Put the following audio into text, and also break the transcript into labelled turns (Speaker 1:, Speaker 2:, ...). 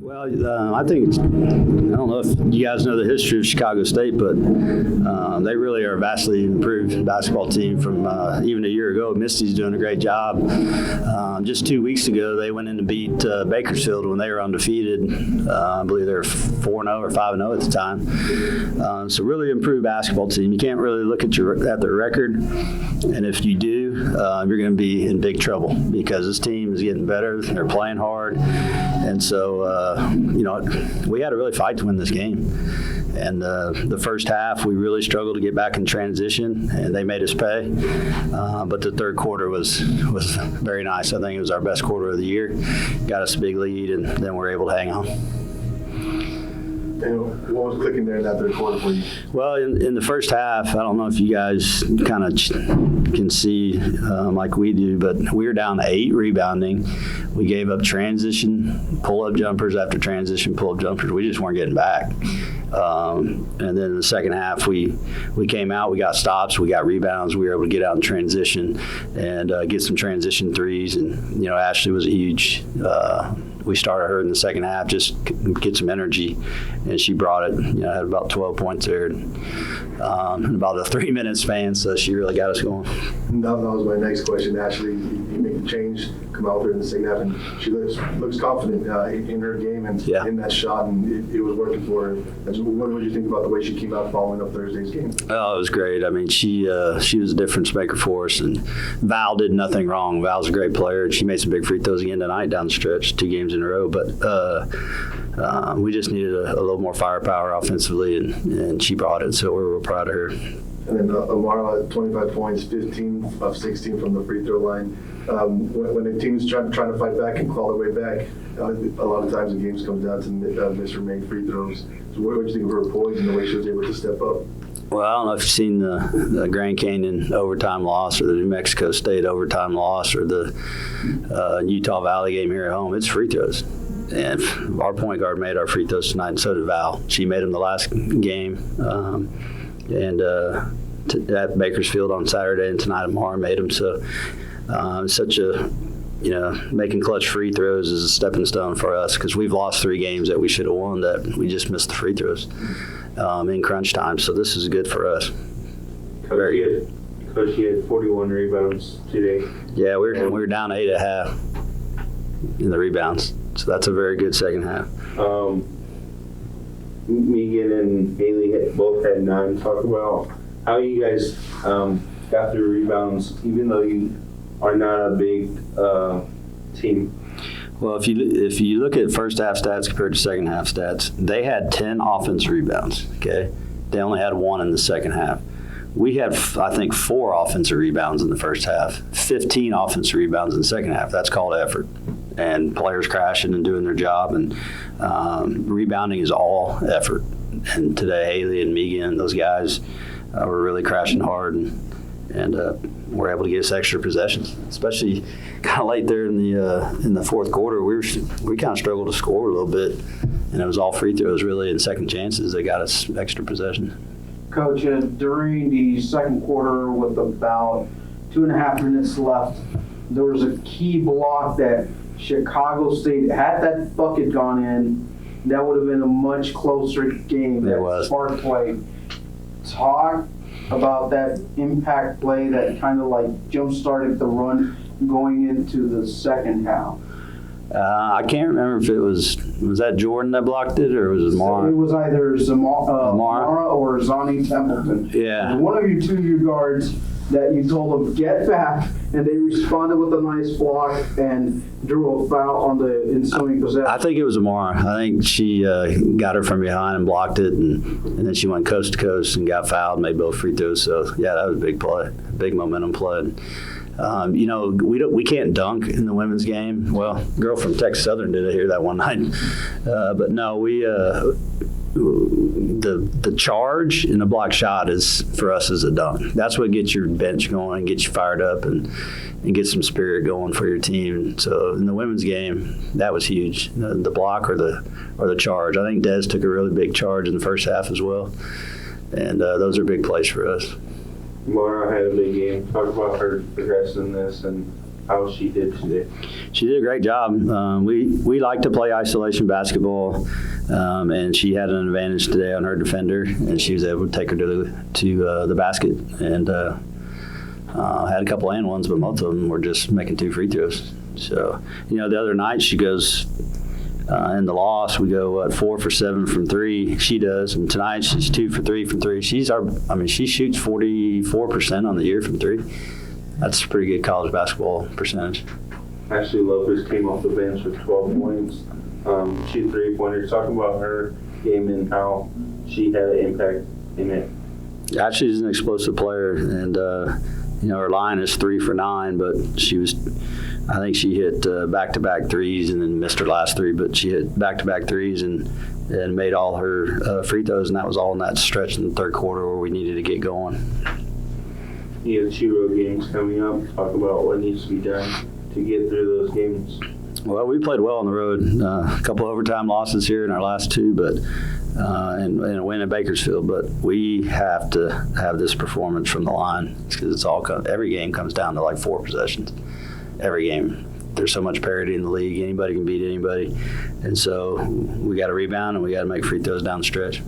Speaker 1: Well, I think, I don't know if you guys know the history of Chicago State, but they really are a vastly improved basketball team from even a year ago. Misty's doing a great job. Just 2 weeks ago, they went in to beat Bakersfield when they were undefeated. I believe they were 4-0 or 5-0 at the time. So really improved basketball team. You can't really look at their record, and if you do, you're going to be in big trouble because this team is getting better. They're playing hard, and so we had to really fight to win this game. And the first half, we really struggled to get back in transition, and they made us pay. But the third quarter was very nice. I think it was our best quarter of the year. Got us a big lead, and then we were able to hang on.
Speaker 2: And what was clicking there in that third quarter for you?
Speaker 1: Well, in the first half, I don't know if you guys kind of can see like we do, but we were down 8 rebounding. We gave up transition pull-up jumpers after transition pull-up jumpers. We just weren't getting back. And then in the second half, we came out, we got stops, we got rebounds, we were able to get out in transition and get some transition threes. And, Ashley was a huge we started her in the second half, just get some energy, and she brought it. Had about 12 points there in about a 3-minute span, so she really got us going.
Speaker 2: That was my next question. Ashley, you make the change, come out there in the second half, and she looks confident in her game and in that shot, and it was working for her. What did you think about the way she came out following up Thursday's game?
Speaker 1: Oh, it was great. I mean, she was a difference maker for us, and Val did nothing wrong. Val's a great player, and she made some big free throws again tonight down the stretch, 2 games in a row. But we just needed a little more firepower offensively, and she brought it, so we're real proud of her.
Speaker 2: And then Amara had 25 points, 15 of 16 from the free throw line. When a team's trying to fight back and claw their way back, a lot of times the games come down to miss or make free throws. So what do you think of her poise and the way she was able to step up?
Speaker 1: Well, I don't know if you've seen the Grand Canyon overtime loss or the New Mexico State overtime loss or the Utah Valley game here at home. It's free throws. And our point guard made our free throws tonight, and so did Val. She made them the last game. At Bakersfield on Saturday, and tonight Amara made them. So such a, making clutch free throws is a stepping stone for us because we've lost 3 games that we should have won that we just missed the free throws in crunch time. So this is good for us.
Speaker 3: Very good. Coach, you had 41 rebounds today.
Speaker 1: Yeah, we were down 8 at half in the rebounds. So that's a very good second half.
Speaker 3: Megan and Haley both had 9. Talk about how you guys got through rebounds, even though you are not a big team.
Speaker 1: Well, if you look at first half stats compared to second half stats, they had 10 offensive rebounds. Okay, they only had 1 in the second half. We had, I think, 4 offensive rebounds in the first half, 15 offensive rebounds in the second half. That's called effort. And players crashing and doing their job, and rebounding is all effort. And today, Haley and Megan, those guys were really crashing hard, and were able to get us extra possessions, especially kind of late there in the fourth quarter. We kind of struggled to score a little bit, and it was all free throws really and second chances that got us extra possessions.
Speaker 4: Coach, during the second quarter with about 2.5 minutes left, there was a key block that Chicago State, had that bucket gone in, that would have been a much closer game.
Speaker 1: It was.
Speaker 4: Smart play. Talk about that impact play that kind of like jump-started the run going into the second half.
Speaker 1: I can't remember if it was that Jordan that blocked it or was it Mara?
Speaker 4: It was either Mara or Zani Templeton.
Speaker 1: Yeah.
Speaker 4: One of your guards that you told them, get back, and they responded with a nice block and drew a foul on the ensuing possession.
Speaker 1: I think it was Amara. I think she got her from behind and blocked it, and then she went coast to coast and got fouled, made both free throws. So, yeah, that was a big play, big momentum play. We can't dunk in the women's game. Well, a girl from Texas Southern did it here that one night. But no, the charge in a block shot is for us is a dunk. That's what gets your bench going, gets you fired up, and get some spirit going for your team. So in the women's game, that was huge. The block or the charge. I think Des took a really big charge in the first half as well, and those are big plays for us.
Speaker 3: Mara had a big game. Talk about her progressing in this and how she did today.
Speaker 1: She did a great job. We like to play isolation basketball, and she had an advantage today on her defender, and she was able to take her to the basket and had a couple and ones, but most of them were just making 2 free throws. So, the other night she goes in the loss, we go 4 for 7 from 3. She does, and tonight she's 2 for 3 from 3. She shoots 44% on the year from 3. That's a pretty good college basketball percentage.
Speaker 3: Ashley Lopez came off the bench with 12 points. She 3-pointers. Talk about her game and how she had an impact in it.
Speaker 1: Ashley's an explosive player, and her line is 3 for 9, but I think she hit back-to-back threes and then missed her last 3, but she hit back-to-back threes and made all her free throws, and that was all in that stretch in the third quarter where we needed to get going.
Speaker 3: You have 2 road games coming up. Talk about what needs to be done to get through those games.
Speaker 1: Well, we played well on the road. A couple overtime losses here in our last 2, but and a win in Bakersfield. But we have to have this performance from the line because every game comes down to like 4 possessions. Every game. There's so much parity in the league. Anybody can beat anybody, and so we got to rebound and we got to make free throws down the stretch.